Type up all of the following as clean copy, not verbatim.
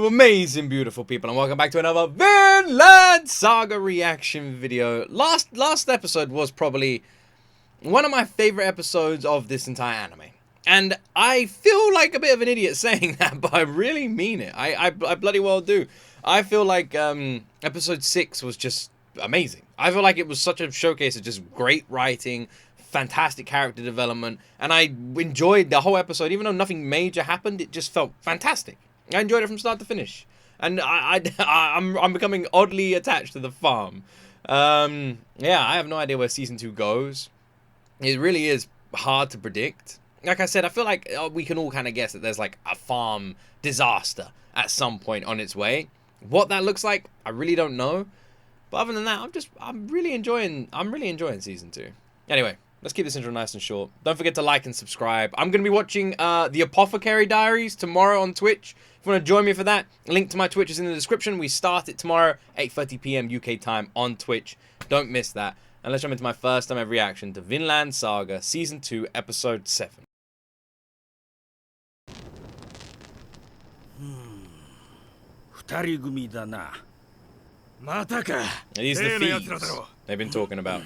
You amazing, beautiful people, and welcome back to another Vinland Saga reaction video. Last episode was probably one of my favorite episodes of this entire anime. And I feel like a bit of an idiot saying that, but I really mean it. I bloody well do. I feel like episode 6 was just amazing. I feel like it was such a showcase of just great writing, fantastic character development, and I enjoyed the whole episode. Even though nothing major happened, it just felt fantastic. I enjoyed it from start to finish, and I'm becoming oddly attached to the farm. Yeah, I have no idea where season 2 goes. It really is hard to predict. Like I said, I feel like we can all kind of guess that there's like a farm disaster at some point on its way. What that looks like, I really don't know. But other than that, I'm really enjoying season 2. Anyway, let's keep this intro nice and short. Don't forget to like and subscribe. I'm going to be watching the Apothecary Diaries tomorrow on Twitch. If you want to join me for that, link to my Twitch is in the description. We start it tomorrow, 8:30 PM UK time on Twitch. Don't miss that. And let's jump into my first time ever reaction to Vinland Saga Season 2, Episode 7. These are the thieves they've been talking about.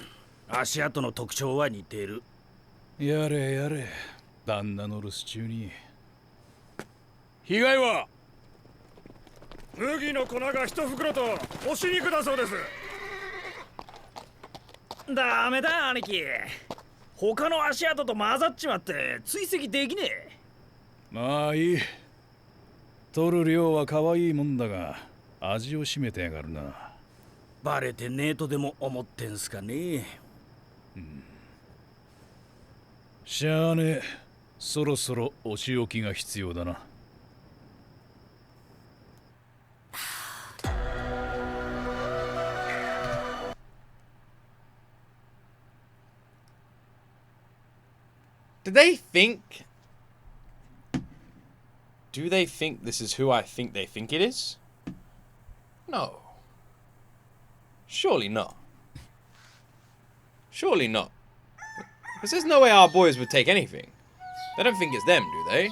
足跡の特徴は似ている。やれやれ、旦那の留守中に。被害は麦の粉が一袋と干し肉だそうです。ダメだ兄貴。他の足跡と混ざっちまって追跡できねえ。まあいい。取る量は可愛いもんだが、味を占めてやがるな。バレてねえとでも思ってんすかね。しゃあねえ、そろそろお仕置きが必要だな。Do they think this is who I think they think it is? No. Surely not. Surely not. Because there's no way our boys would take anything. They don't think it's them, do they?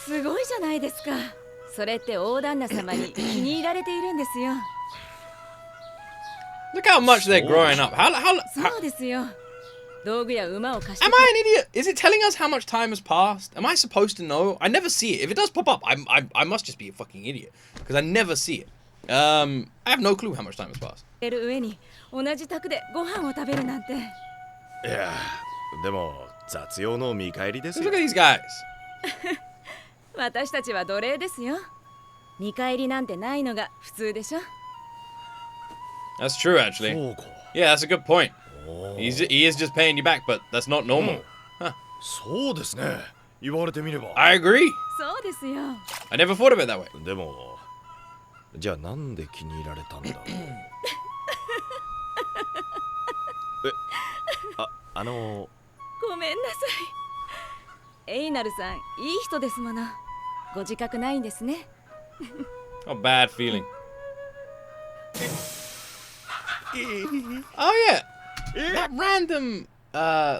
すごいじゃないですか。それって大旦那様に気に入られているんですよ。Look how much they're growing up. How そうですよ。道具や馬を貸して。Am I an idiot? Is it telling us how much time has passed? Am I supposed to know? I never see it. If it does pop up, I must just be a fucking idiot because I never see it. I have no clue how much time has passed. る上に同じ宅でご飯を食べるなんて。いや、でも雑用の見返りですよ。Look at these guys. 私たちは奴隷ですよ。見返りなんてないのが普通でしょ。That's true, actually. Yeah, that's a good point. He is just paying you back, but that's not normal. Huh. そうですね。言われてみれば。I agree. そうですよ。I never thought of it that way. でも、じゃあなんで気に入られたんだろう。ごめんなさい。エイナルさん、いい人ですもの。ご自覚ないんですね。A bad feeling. Oh yeah, that random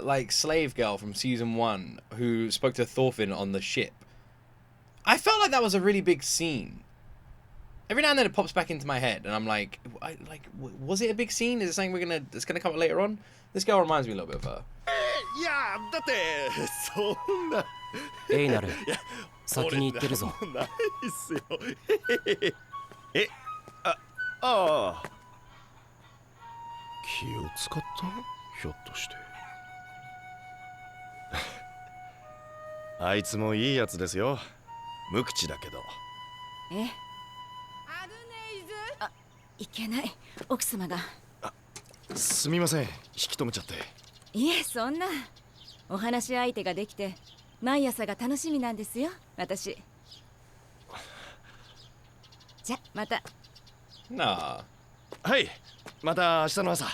like slave girl from season 1 who spoke to Thorfinn on the ship. I felt like that was a really big scene. Every now and then it pops back into my head, and I'm like, was it a big scene? Is it something that's gonna come up later on? This girl reminds me a little bit of her. いや、だってそんな。エイナル、先に行ってるぞ。ないっすよ。ああ。気を使った？ひょっとして。あいつもいいやつですよ。無口だけど。え？あ、いけない。奥様が。すみません。引き止めちゃって。いえ、そんな。お話し相手ができて、毎朝が楽しみなんですよ、私。じゃ、また。Nah. はい。また明日の朝。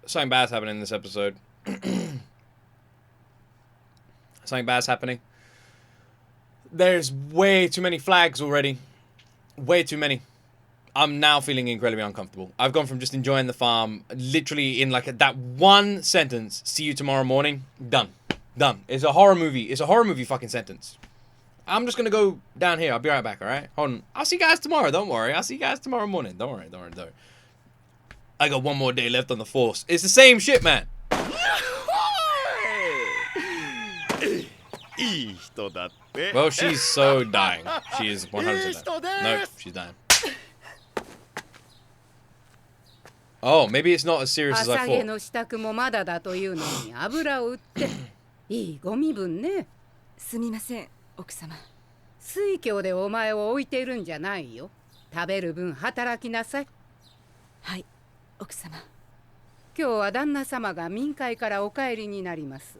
Something bad's happening in this episode. Something bad's happening. There's way too many flags already. Way too many. I'm now feeling incredibly uncomfortable. I've gone from just enjoying the farm, literally in like that one sentence, see you tomorrow morning, done. Done. It's a horror movie. It's a horror movie fucking sentence. I'm just gonna go down here. I'll be right back, alright? Hold on. I'll see you guys tomorrow, don't worry. I'll see you guys tomorrow morning. Don't worry. I got one more day left on the force. It's the same shit, man. Well, she's so dying. She is 100% dying. Nope, she's dying. Oh, maybe it's not as serious as I 朝毛 thought. の支度もまだだというのに油を売っていいご身分ね。すみません奥様。水郷でお前を置いているんじゃないよ。食べる分働きなさい。はい奥様。今日は旦那様が民会からお帰りになります。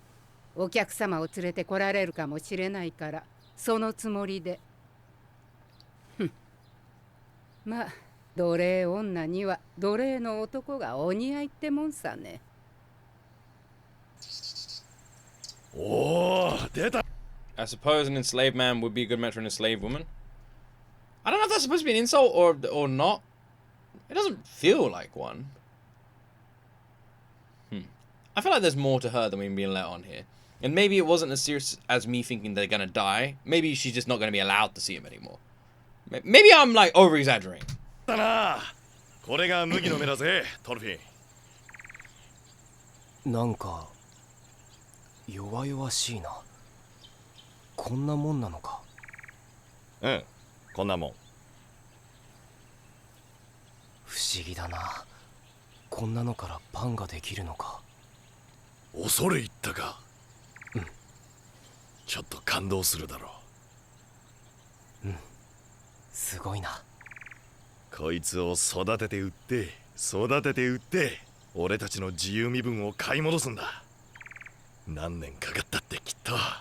お客様を連れて来られるかもしれないからそのつもりで。まあ奴隷女には奴隷の男がお似合いってもんさね。おー、出た。 I suppose an enslaved man would be a good match for an enslaved woman. I don't know if that's supposed to be an insult or not. It doesn't feel like one. I feel like there's more to her than we're being let on here. And maybe it wasn't as serious as me thinking they're gonna die. Maybe she's just not gonna be allowed to see him anymore. Maybe I'm like over-exaggerating. だな。これが麦の芽だぜ、トルフィン。なんか弱々しいな。こんなもんなのか。うん、こんなもん。不思議だな。こんなのからパンができるのか。恐れ入ったか。うん。ちょっと感動するだろう。うん。すごいな。こいつを育てて売って俺たちの自由身分を買い戻すんだ。何年かかったってきっと。は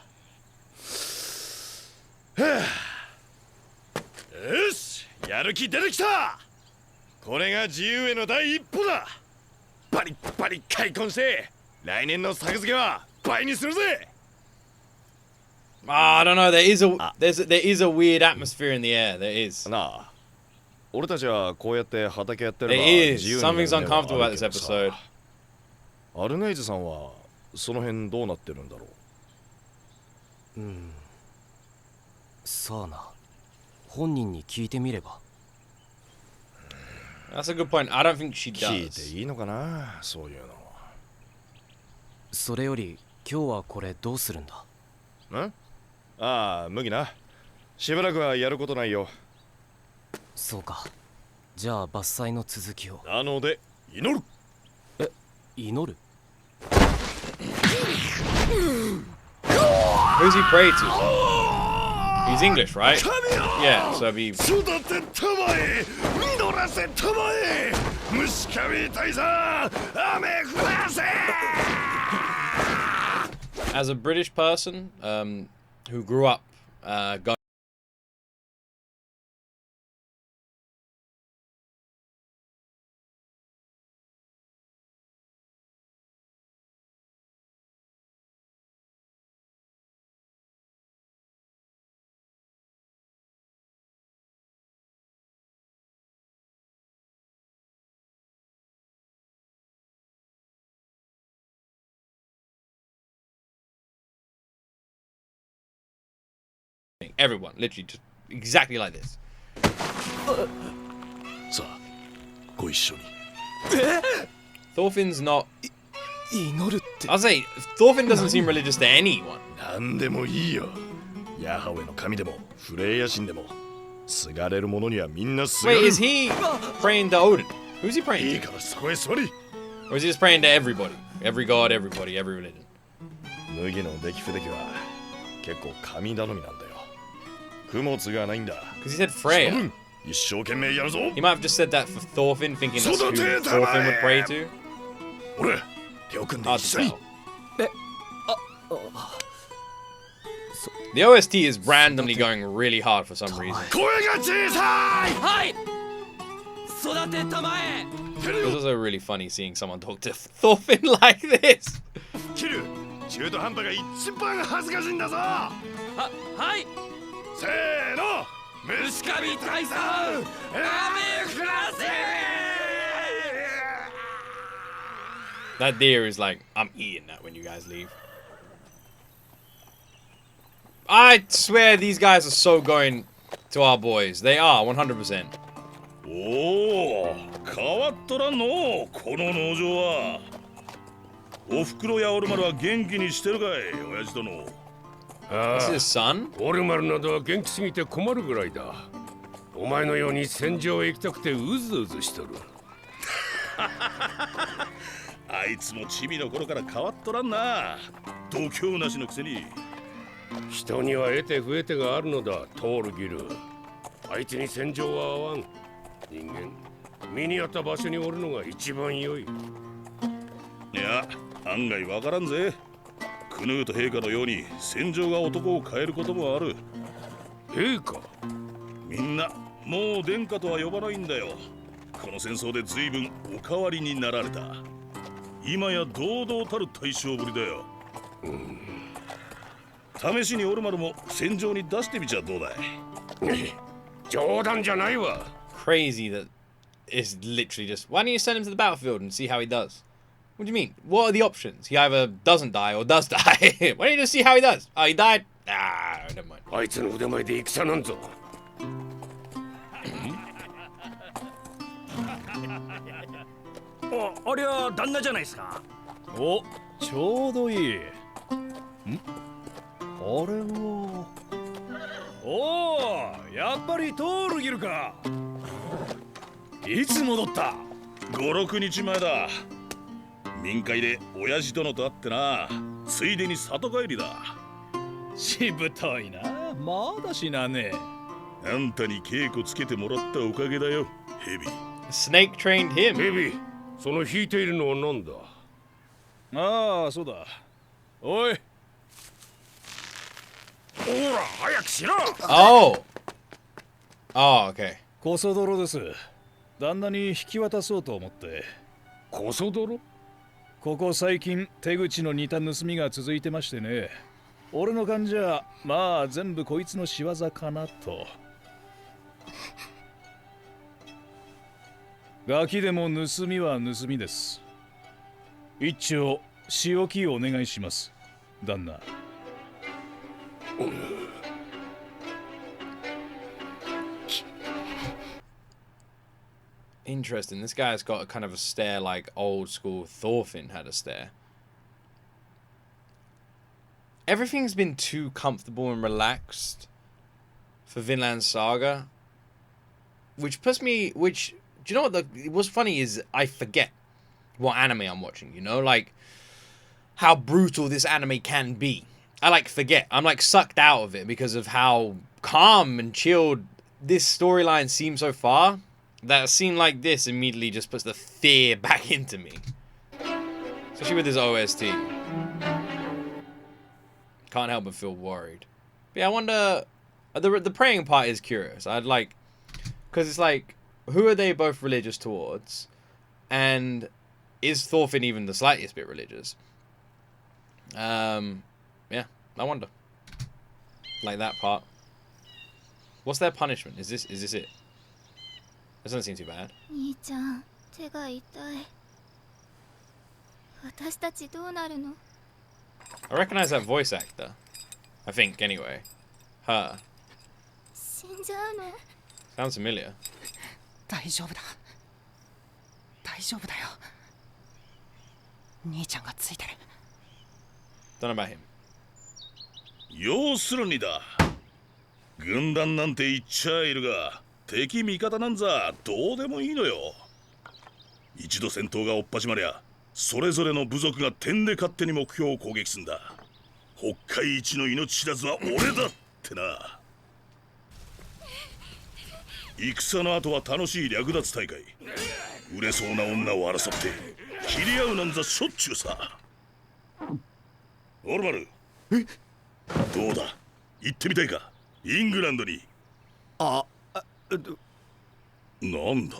あ、よし、やる気出てきた。これが自由への第一歩だ。バリッバリ開墾して来年の作付けは倍にするぜ。I don't know. There is a weird atmosphere in the air. There is. なあ、俺たちはこうやって畑やってれば There 自 is. 由になる Something's 面は uncomfortable あ about る this けどさ episode. アルネイズさんはその辺どうなってるんだろう。さあな。本人に聞いてみれば。That's a good point. I don't think she 聞い does. ていいのかな、そういうの。それより今日はこれどうするんだ。ん？ああ、麦な。しばらくはやることないよ。そうか。じゃあ伐採の続きを。なので祈る。え、祈る？ Who's he pray to? He's English, right? Yeah, so be. 育てたまえ、実らせたまえ、虫神大佐、雨降らせ。 As a British person, who grew up going. Everyone, literally, just exactly like this. さあ、ご一緒に。Thorfinn's not. 祈るって。 I'll say Thorfinn doesn't seem religious to anyone. なんでもいいよ。ヤハウェの神でも、フレイヤ神でも、すがれる者にはみんなすがれ Wait, る。 is he praying to Odin? Who's he い praying い to? からそこへ座り。 Or is he just praying to everybody? Every god, everybody, every religion. 麦の出来不出来は結構神頼みなんだよ。供物がないんだ。 Because he said その Freya. 分一生懸命やるぞ。 He might have just said that for Thorfinn, thinking that's who Thorfinn would pray to. 俺、手を組んで Hard 一 to 緒に。 tell. The OST is randomly going really hard for some reason. 声が小さい。はい。育てたまえ。 It's also really funny seeing someone talk to Thorfinn like this. キル、中途半端が一番恥ずかしいんだぞ。はい。せーの、虫かび大佐ラーメンフランス That deer is like, I'm eating that when you guys leave. I swear these guys are so going to our boys. They are, 100%. おお変わっとらんのこの農場はおふくろやオルマルは元気にしてるかい親父殿 This is his son? オルマルなどは元気すぎて困るぐらいだお前のように戦場へ行きたくてうずうずしとるあいつもチビの頃から変わっとらんな度胸なしのくせに人には得て増えてがあるのだトールギルあいつに戦場は合わん人間身に合った場所におるのが一番良いいや案外わからんぜクヌート陛下のように戦場が男を変えることもある陛下みんなもう殿下とは呼ばないんだよこの戦争で随分お変わりになられた今や堂々たる大将ぶりだよ、試しにオルマルも戦場に出してみちゃどうだい冗談じゃないわ Crazy that it's literally just, why don't you send him to the battlefield and see how he does? What do you mean? What are the options? He either doesn't die or does die. Why don't you just see how he does? Oh, he died? Ah, never mind. あいつの腕前で戦なんぞあれは旦那じゃないですかお、ちょうどいい。ん？あれは。おお、やっぱりトールギルか。いつ戻った？ 5,6 日前だ民会で親父殿と会ってなついでに里帰りだしぶといな。まだ死なねえ。あんたに稽古つけてもらったおかげだよヘビ Snake trained him. ベビーその引いているのは何だああ、そうだ。おい。ほら早くしろ Oh. Oh, okay. こそ泥です。旦那に引き渡そうと思って。こそ泥ここ最近手口の似た盗みが続いてましてね。俺の勘じゃまあ全部こいつの仕業かなと。ガキでも盗みは盗みです。一丁仕置きお願いします、旦那。Interesting. This guy's got a kind of a stare like old school Thorfinn had a stare. Everything's been too comfortable and relaxed for Vinland Saga. Which puts me... do you know what? What's funny is I forget what anime I'm watching, you know? Like, how brutal this anime can be. I, like, forget. I'm, like, sucked out of it because of how calm and chilled this storyline seems so far. That a scene like this immediately just puts the fear back into me. Especially with this OST. Can't help but feel worried. But yeah, I wonder... The praying part is curious. I'd like... Because it's like, who are they both religious towards? And is Thorfinn even the slightest bit religious? Yeah, I wonder. Like that part. What's their punishment? Is this it? This doesn't seem too bad. 兄ちゃん、手が痛い。私たちどうなるの？ I recognize that voice actor. I think, anyway. Her. 死んじゃうの？ Sounds familiar. 大丈夫だ。大丈夫だよ。兄ちゃんがついてる。Don't know about him. 要するにだ軍団なんて言っちゃいるが敵味方なんざどうでもいいのよ一度戦闘が追っ始まりゃそれぞれの部族が点で勝手に目標を攻撃すんだ北海一の命知らずは俺だってな戦の後は楽しい略奪大会売れそうな女を争って切り合うなんざしょっちゅうさオルマルどうだ行ってみたいかイングランドになんだ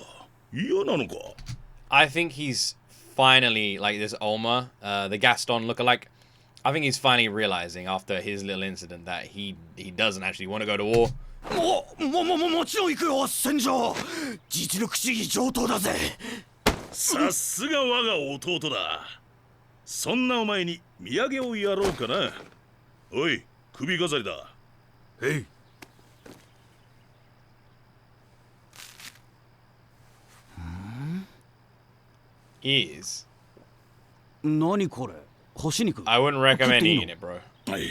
嫌なのか I think he's finally, like this Olma, the Gaston lookalike, I think he's finally realizing after his little incident that he doesn't actually want to go to war. もちろん行くよ船長。実力主義上等だぜ。さすが我が弟だ。そんなお前に土産をやろうかな。おい、首飾りだ。へい。Ears. 何これ、干し肉。 I wouldn't recommend eating it, bro. はい。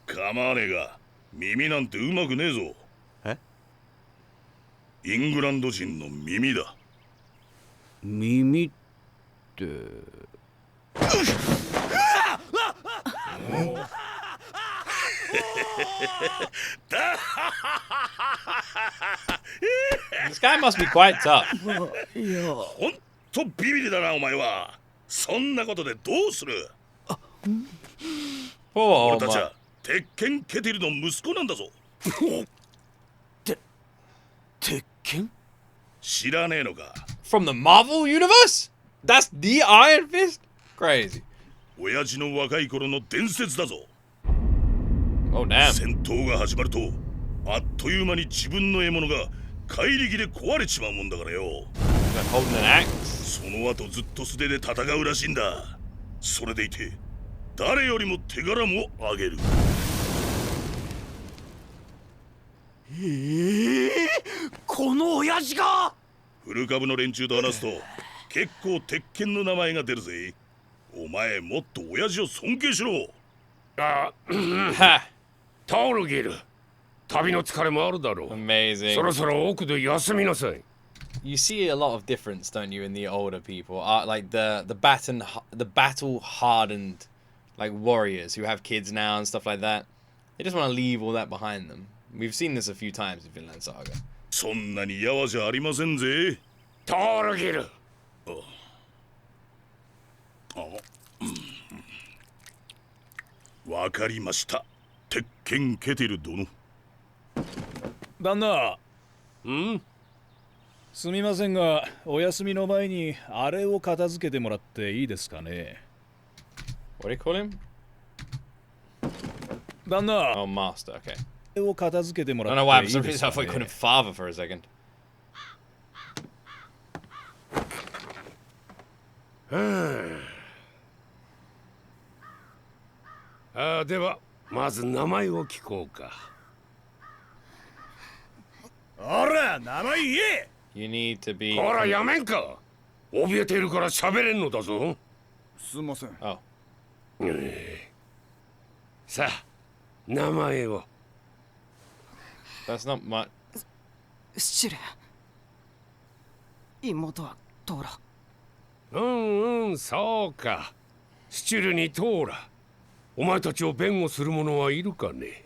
構わねえが、耳なんてうまくねえぞ。え？イングランド人の耳だ。耳って。This guy must be quite tough. ほんとビビりだなお前は。そんなことでどうする？ Poor 俺 old たち man. は鉄拳ケティルの息子なんだぞ。鉄拳？知らねえのか。 From the Marvel universe? That's the Iron Fist? Crazy. 親父の若い頃の伝説だぞ。 Oh, damn. 戦闘が始まるとあっという間に自分の獲物が怪力で壊れちまうもんだからよ。 He's holding an axe. その後ずっと素手で戦うらしいんだ。それでいて誰よりも手柄もあげる。この親父が。古株の連中と話すと結構鉄拳の名前が出るぜ。お前もっと親父を尊敬しろ。あ、 Ha! タオルギル。旅の疲れもあるだろう。 Amazing. そろそろ奥で休みなさい。 You see a lot of difference, don't you, in the older people? Like the battle hardened, like warriors who have kids now and stuff like that. They just want to leave all that behind them. We've seen this a few times in Vinland Saga. そんなにやわじゃありませんぜ。タオルギル。わかりました。鉄拳ケテル殿。旦那、ん？すみませんが、お休みの前にあれを片付けてもらっていいですかね。 What do you call him? 旦那、 Oh, master. Okay. あれを片付けても I ら don't know っ why. て For い some いです reason, I か thought he called him ね。 father for a second. ではまず名前を聞こうか。ほら、名前言え。 You need to be. ほらやめんか。怯えているから喋れんのだぞ。すみません。 Oh. さあ、名前を。 That's not much. 失礼。妹はトーラ。そうか。スチュルにトーラ。お前たちを弁護する者はいるかね。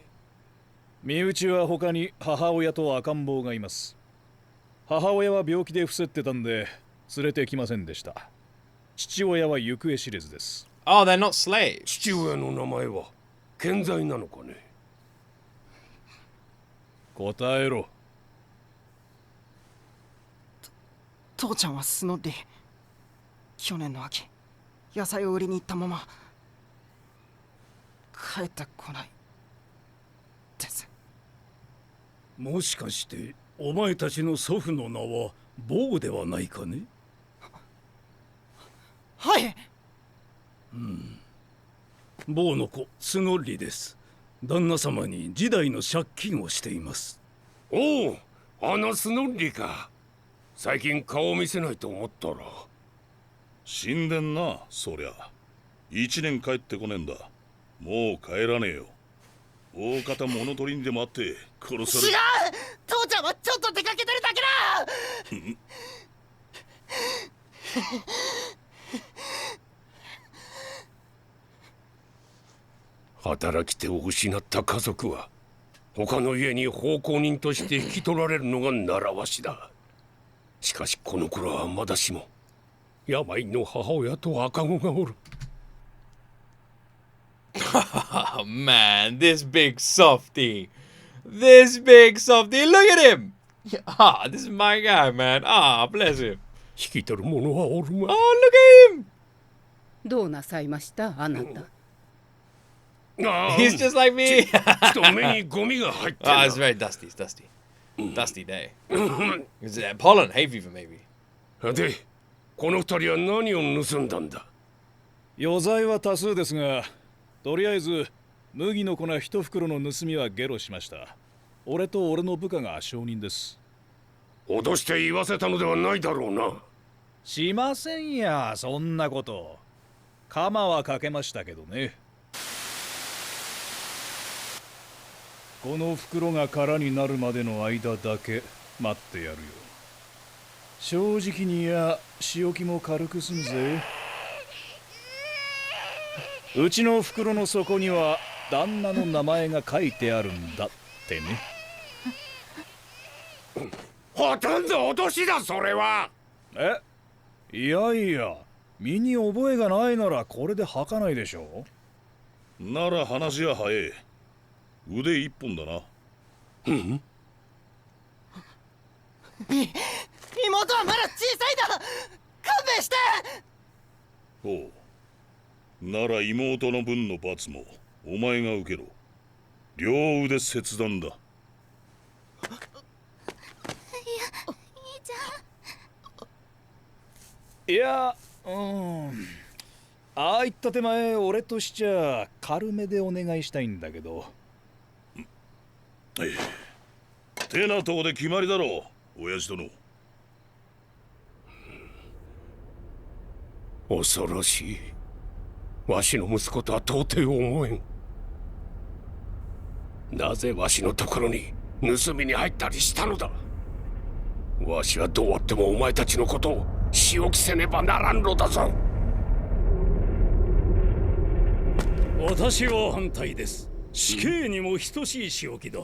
身内は他に母親と赤ん坊がいます。母親は病気で伏せってたんで連れてきませんでした。父親は行方知れずです。 Oh, they're not slaves. 父親の名前は健在なのかね。答えろ。父ちゃんはスノッリー。去年の秋、野菜を売りに行ったまま帰ってこないです。もしかしてお前たちの祖父の名はボーではないかね。はい。ボーの子スノッリです。旦那様に時代の借金をしています。おお、あのスノッリか。最近顔を見せないと思ったら。死んでんな、そりゃ。1年帰ってこねえんだ。もう帰らねえよ。大方物取りにでもあって殺され。違う、父ちゃんはちょっと出かけてるだけだ。働き手を失った家族は他の家に奉公人として引き取られるのが習わしだ。しかしこの頃はまだしも病の母親と赤子がおる。Oh man, this big softy. This big softy. Look at him. Ah, this is my guy, man. Ah, bless him. 引き取る者はおる Oh, が。 look at him. どうなさいましたあなた。He's just like me. ちょっと目にゴミが入ってん Oh, だ it's very dusty. It's dusty. Dusty day. Is it pollen? Hay fever, maybe. で、この二人は何を盗んだんだ？余罪は多数ですが、とりあえず麦の粉一袋の盗みはゲロしました。俺と俺の部下が証人です。脅して言わせたのではないだろうな。しませんや、そんなこと。鎌はかけましたけどね。この袋が空になるまでの間だけ待ってやるよ。正直に仕置きも軽く済むぜ。うちの袋の底には旦那の名前が書いてあるんだってね。ほとんど脅しだ、それは。いやいや、身に覚えがないならこれで吐かないでしょ。なら話は早え。腕一本だな。うん妹はまだ小さいだ。勘弁して。ほう。なら妹の分の罰もお前が受けろ。両腕切断だ。いいじいや、ああいった手前、俺としちゃ軽めでお願いしたいんだけど。てなとこで決まりだろう、親父殿。恐ろしい。わしの息子とは到底思えん。なぜわしのところに盗みに入ったりしたのだ。わしはどうあってもお前たちのことを仕置きせねばならんのだぞ。私は反対です。死刑にも等しい仕置きだ。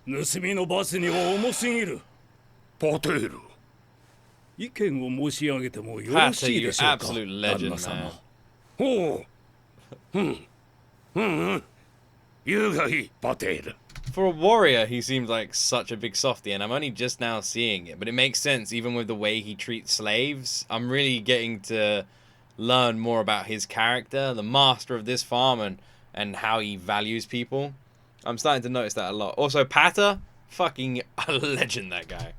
盗みの罰には重すぎる。パテール、意見を申し上げてもよろしいでしょうか、旦那様。ほう。言うがいい、パテール。 For a warrior, he seems like such a big softie, and I'm only just now seeing it. But it makes sense, even with the way he treats slaves. I'm really getting to learn more about his character, the master of this farm, and how he values people. I'm starting to notice that a lot. Also, Pata, fucking a legend, that guy.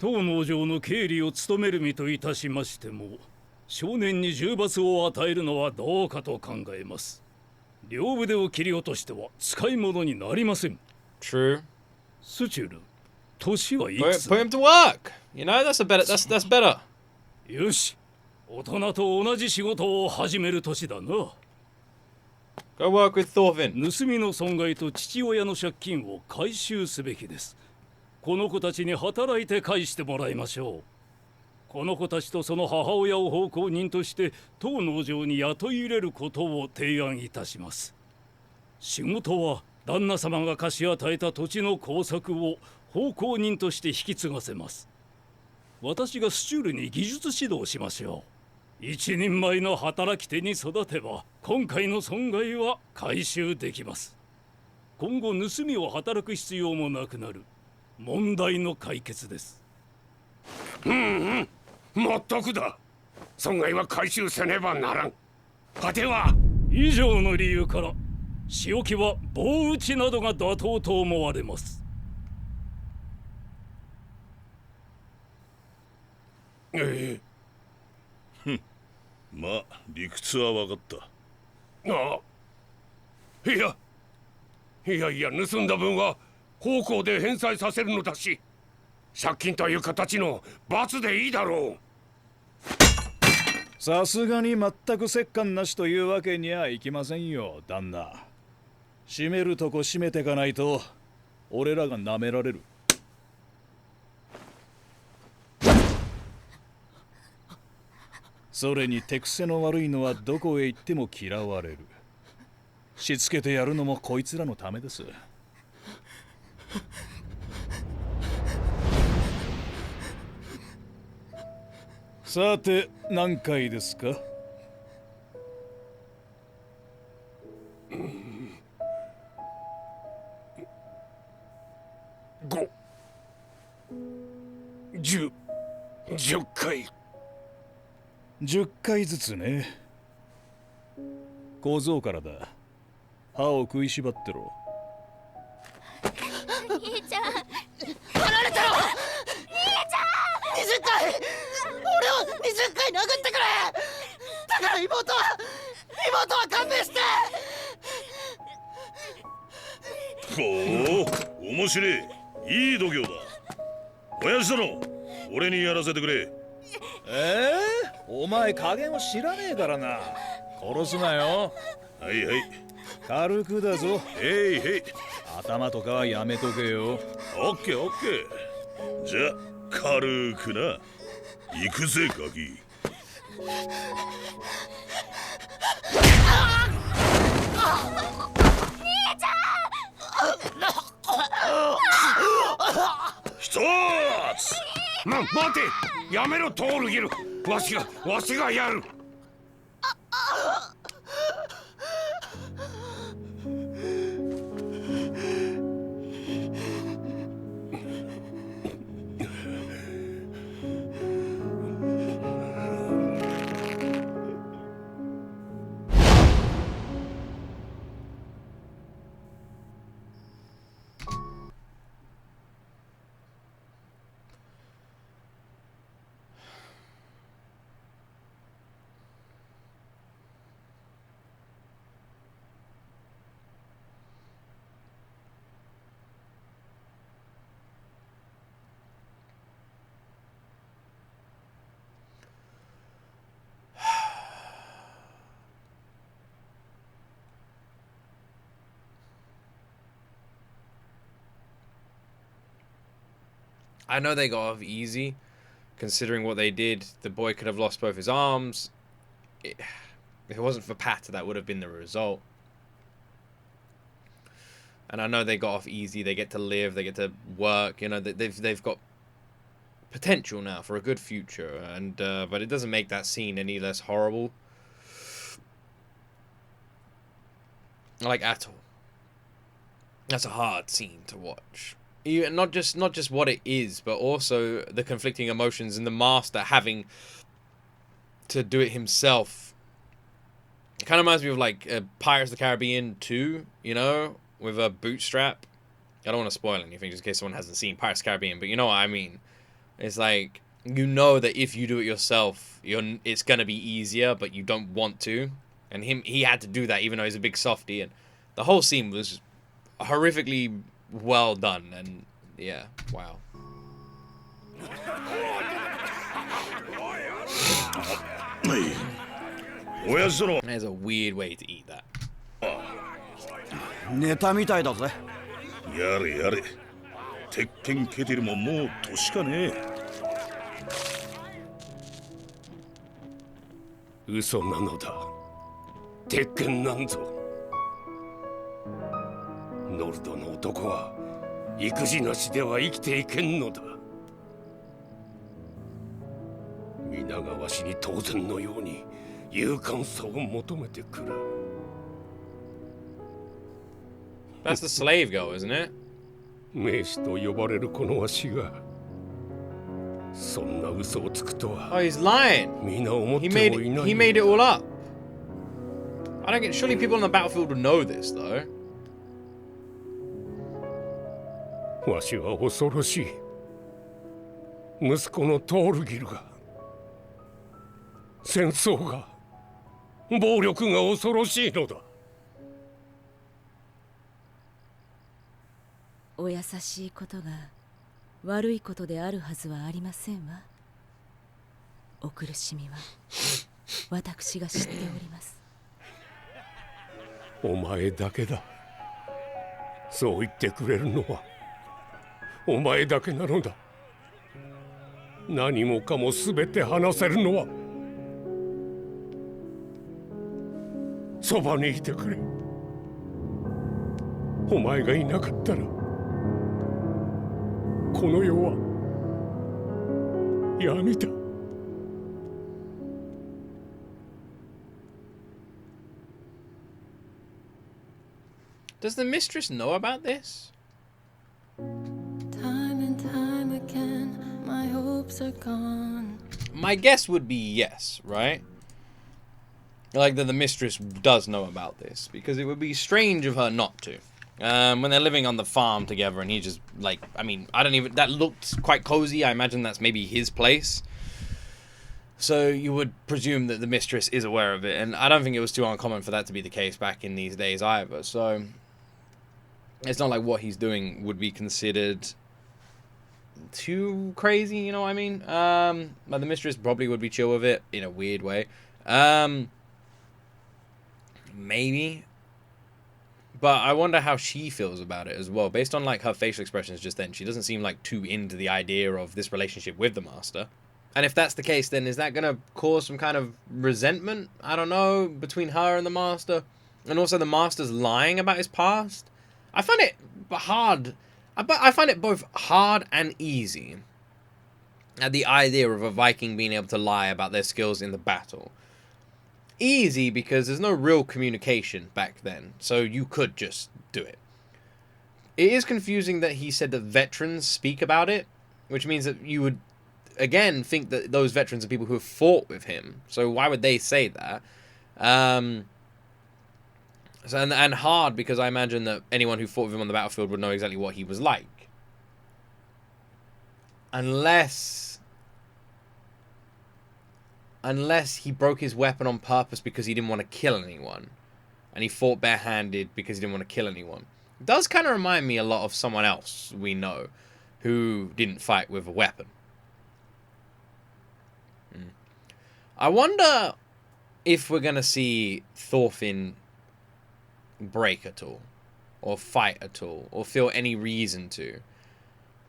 当農場の経理を務める身といたしましても、少年に重罰を与えるのはどうかと考えます。両腕を切り落としては使い物になりません。True. スチュル、年はいく Put つ him to work. You know, that's better. よし、大人と同じ仕事を始める年だな。Go work with Thorfinn. 盗みの損害と父親の借金を回収すべきです。この子たちに働いて返してもらいましょう。この子たちとその母親を奉公人として当農場に雇い入れることを提案いたします。仕事は旦那様が貸し与えた土地の耕作を奉公人として引き継がせます。私がスチュールに技術指導しましょう。一人前の働き手に育てば今回の損害は回収できます。今後盗みを働く必要もなくなる問題の解決です。まったくだ。損害は回収せねばならん。果ては以上の理由から仕置きは棒打ちなどが妥当と思われます。まあ理屈は分かった。ああ、いや盗んだ分は奉公で返済させるのだし、借金という形の罰でいいだろう。さすがに全く折檻なしというわけにはいきませんよ、旦那。閉めるとこ閉めてかないと俺らが舐められる。それに手癖の悪いのはどこへ行っても嫌われる。しつけてやるのもこいつらのためです。さて何回ですか？5、10、10回。10回ずつね。小僧からだ。歯を食いしばってろ。兄ちゃん、離れてろ。兄ちゃん、20回俺を20回殴ってくれ。だから妹は勘弁して。ほう、面白い。いい度胸だ。親父殿、俺にやらせてくれ。お前加減を知らねえからな。殺すなよ。はいはい。軽くだぞ。へいへい。頭とかはやめとけよ。オッケーオッケー。じゃあ軽くな。行くぜガキ。一つ。待て、やめろトールギル。わしがやる。I know they got off easy, considering what they did. The boy could have lost both his arms. If it wasn't for Pat, that would have been the result. And I know they got off easy. They get to live. They get to work. You know, they've got potential now for a good future. And but it doesn't make that scene any less horrible. Like at all. That's a hard scene to watch. Even not just what it is, but also the conflicting emotions and the master having to do it himself. It kind of reminds me of like Pirates of the Caribbean 2, you know, with a bootstrap. I don't want to spoil anything just in case someone hasn't seen Pirates of the Caribbean, but you know what I mean. It's like, you know that if you do it yourself, it's gonna be easier, but you don't want to. And he had to do that even though he's a big softie, and the whole scene was horrifically well done. And yeah, wow. There's a weird way to eat that. ネタみたいだぜ。やれやれ。鉄拳ケテルももう年かね。嘘なのだ。鉄拳なんぞ。ノルドの男は育児なしでは生きていけんのだ。皆がわしに当然のように勇敢さを求めてくる。That's the slave girl, isn't it? 名士と呼ばれるこのわしがそんな嘘をつくとは。Oh, he's lying. 皆思ってもいない。He made it all up. I don't get. Surely people on the battlefield would know this, though. わしは恐ろしい。息子のトールギルが、戦争が、暴力が恐ろしいのだ。お優しいことが悪いことであるはずはありませんわ。お苦しみは私が知っております。お前だけだ。そう言ってくれるのはお前だけなのだ。何もかもすべて話せるのはそばにいてくれ。お前がいなかったらこの世は闇だ。Does the mistress know about this? Time and time again, my hopes are gone. My guess would be yes, right? Like that the mistress does know about this, because it would be strange of her not to. When they're living on the farm together, and he just, like, I mean, I don't even, that looked quite cozy. I imagine that's maybe his place. So you would presume that the mistress is aware of it, and I don't think it was too uncommon for that to be the case back in these days either. So it's not like what he's doing would be considered too crazy, you know what I mean? But the mistress probably would be chill with it in a weird way. Maybe. But I wonder how she feels about it as well. Based on like her facial expressions just then, she doesn't seem like too into the idea of this relationship with the master. And if that's the case, then is that going to cause some kind of resentment, I don't know, between her and the master? And also the master's lying about his past? I find it hard. I find it both hard and easy at the idea of a Viking being able to lie about their skills in the battle. Easy because there's no real communication back then, so you could just do it. It is confusing that he said that veterans speak about it, which means that you would, again, think that those veterans are people who have fought with him. So why would they say that? And hard because I imagine that anyone who fought with him on the battlefield would know exactly what he was like. Unless he broke his weapon on purpose because he didn't want to kill anyone. And he fought barehanded because he didn't want to kill anyone. It does kind of remind me a lot of someone else we know who didn't fight with a weapon. I wonder if we're going to see Thorfinn break at all. Or fight at all. Or feel any reason to.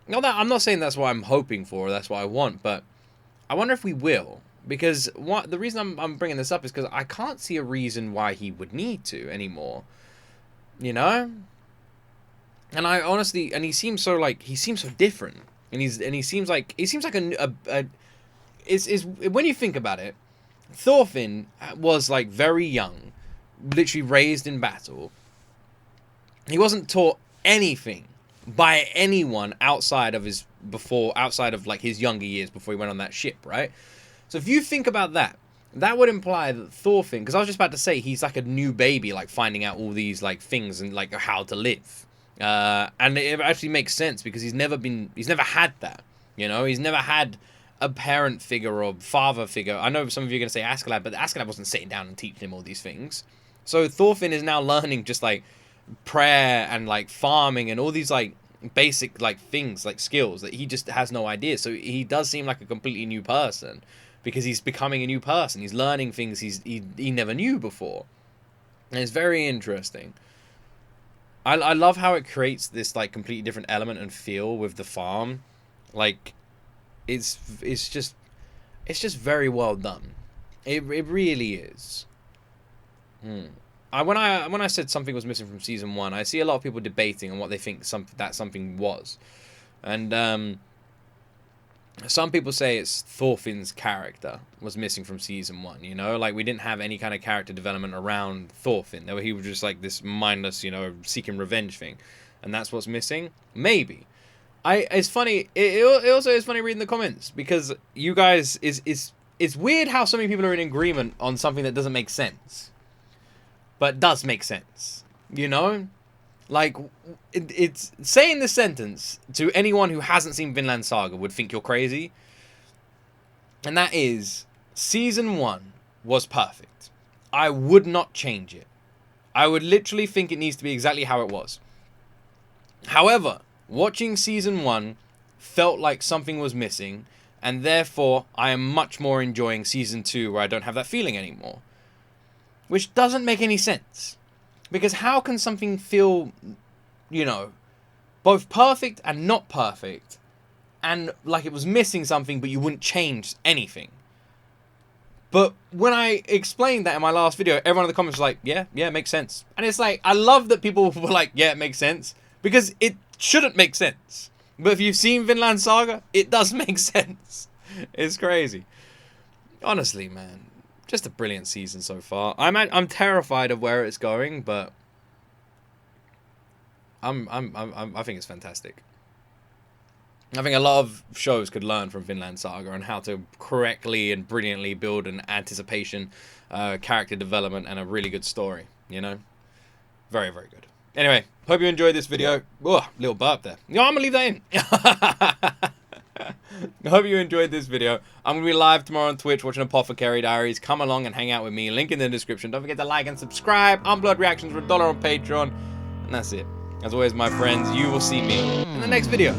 I'm not saying that's what I'm hoping for. Or that's what I want. But I wonder if we will. Because the reason I'm bringing this up is because I can't see a reason why he would need to anymore. You know? And I honestly, and he seems so different. And he seems like when you think about it, Thorfinn was like very young, literally raised in battle. He wasn't taught anything by anyone outside of like his younger years before he went on that ship, right? So if you think about that, that would imply that Thorfinn, because I was just about to say he's like a new baby, like finding out all these like things and like how to live. And it actually makes sense because he's never had that, you know, he's never had a parent figure or father figure. I know some of you are going to say Askeladd, but Askeladd wasn't sitting down and teaching him all these things. So Thorfinn is now learning just like prayer and like farming and all these like basic like things, like skills that he just has no idea. So he does seem like a completely new person because he's becoming a new person. He's learning things he never knew before. And it's very interesting. I love how it creates this like completely different element and feel with the farm. Like it's just very well done. It really is. When I said something was missing from season 1, I see a lot of people debating on what they think that something was. And some people say it's Thorfinn's character was missing from season 1, you know? Like, we didn't have any kind of character development around Thorfinn. He was just like this mindless, you know, seeking revenge thing. And that's what's missing? Maybe. It's funny. It also is funny reading the comments because you guys, it's weird how so many people are in agreement on something that doesn't make sense. But does make sense, you know? Like, it's saying this sentence to anyone who hasn't seen Vinland Saga would think you're crazy. And that is, season 1 was perfect. I would not change it. I would literally think it needs to be exactly how it was. However, watching season 1 felt like something was missing, and therefore I am much more enjoying season 2 where I don't have that feeling anymore. Which doesn't make any sense. Because how can something feel, you know, both perfect and not perfect, and like it was missing something, but you wouldn't change anything? But when I explained that in my last video, everyone in the comments was like, yeah, it makes sense. And it's like, I love that people were like, yeah, it makes sense. Because it shouldn't make sense. But if you've seen Vinland Saga, it does make sense. It's crazy. Honestly, man. Just a brilliant season so far. I'm terrified of where it's going, but I think it's fantastic. I think a lot of shows could learn from Vinland Saga on how to correctly and brilliantly build an anticipation, character development, and a really good story, you know? Very, very good. Anyway, hope you enjoyed this video. Whoa, little burp there. No, I'm going to leave that in. I hope you enjoyed this video. I'm going to be live tomorrow on Twitch watching Apothecary Diaries. Come along and hang out with me. Link in the description. Don't forget to like and subscribe. Unblood Reactions for $1 on Patreon. And that's it. As always, my friends, you will see me in the next video.